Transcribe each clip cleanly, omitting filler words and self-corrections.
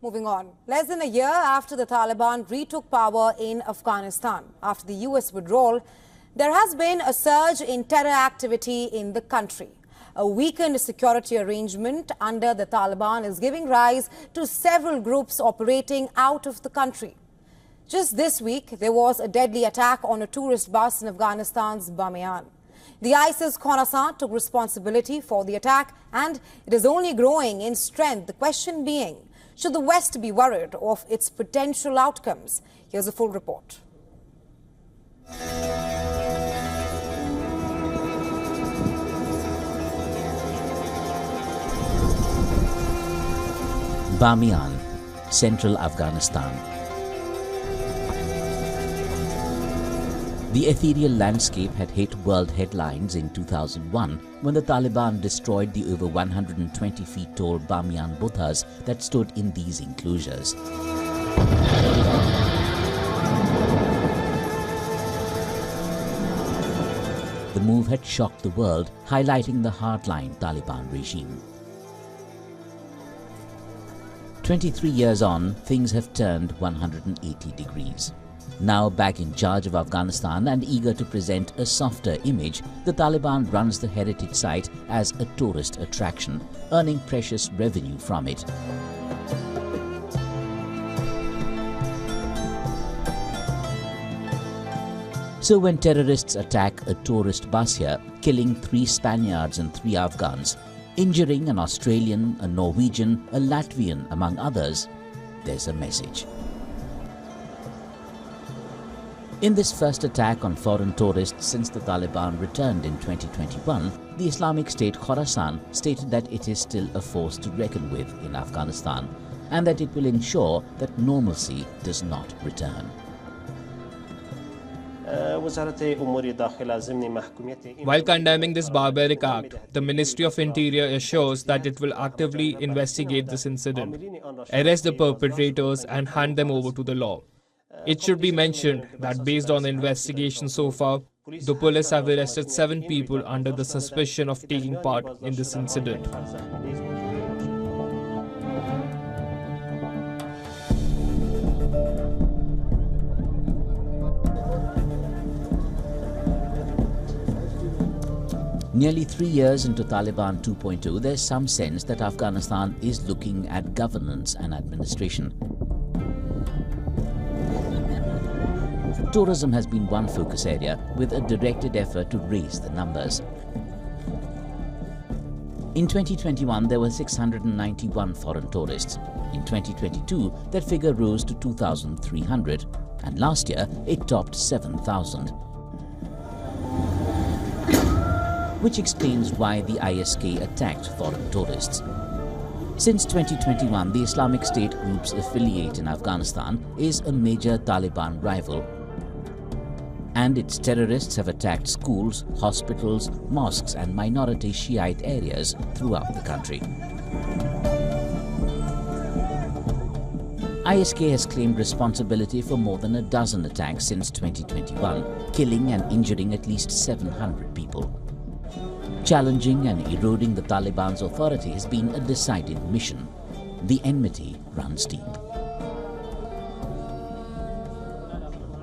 Moving on, less than a year after the Taliban retook power in Afghanistan after the US withdrawal, there has been a surge in terror activity in the country. A weakened security arrangement under the Taliban is giving rise to several groups operating out of the country. Just this week, there was a deadly attack on a tourist bus in Afghanistan's Bamiyan. The ISIS Khorasan took responsibility for the attack, and it is only growing in strength. The question being, should the West be worried of its potential outcomes? Here's a full report. Bamiyan, central Afghanistan. The ethereal landscape had hit world headlines in 2001 when the Taliban destroyed the over 120 feet tall Bamiyan Buddhas that stood in these enclosures. The move had shocked the world, highlighting the hardline Taliban regime. 23 years on, things have turned 180 degrees. Now back in charge of Afghanistan and eager to present a softer image, the Taliban runs the heritage site as a tourist attraction, earning precious revenue from it. So when terrorists attack a tourist bus here, killing 3 Spaniards and 3 Afghans, injuring an Australian, a Norwegian, a Latvian, among others, there's a message. In this first attack on foreign tourists since the Taliban returned in 2021, the Islamic State Khorasan stated that it is still a force to reckon with in Afghanistan and that it will ensure that normalcy does not return. While condemning this barbaric act, the Ministry of Interior assures that it will actively investigate this incident, arrest the perpetrators and hand them over to the law. It should be mentioned that based on the investigation so far, the police have arrested 7 people under the suspicion of taking part in this incident. Nearly 3 years into Taliban 2.0, there's some sense that Afghanistan is looking at governance and administration. Tourism has been one focus area, with a directed effort to raise the numbers. In 2021, there were 691 foreign tourists. In 2022, that figure rose to 2,300, and last year it topped 7,000. Which explains why the ISK attacked foreign tourists. Since 2021, the Islamic State group's affiliate in Afghanistan is a major Taliban rival, and its terrorists have attacked schools, hospitals, mosques and minority Shiite areas throughout the country. ISK has claimed responsibility for more than a dozen attacks since 2021, killing and injuring at least 700 people. Challenging and eroding the Taliban's authority has been a decided mission. The enmity runs deep.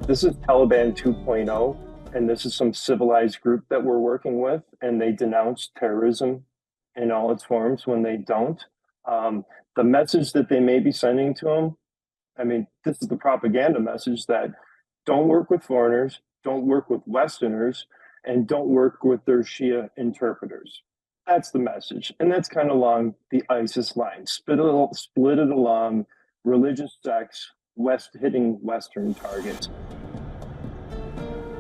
This is Taliban 2.0, and this is some civilized group that we're working with, and they denounce terrorism in all its forms when they don't. The message that they may be sending to them, I mean, this is the propaganda message that don't work with foreigners, don't work with Westerners, and don't work with their Shia interpreters. That's the message. And that's kind of along the ISIS line. Split it along religious sects, hitting Western targets.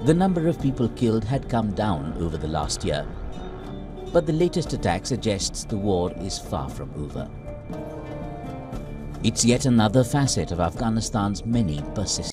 The number of people killed had come down over the last year. But the latest attack suggests the war is far from over. It's yet another facet of Afghanistan's many persistent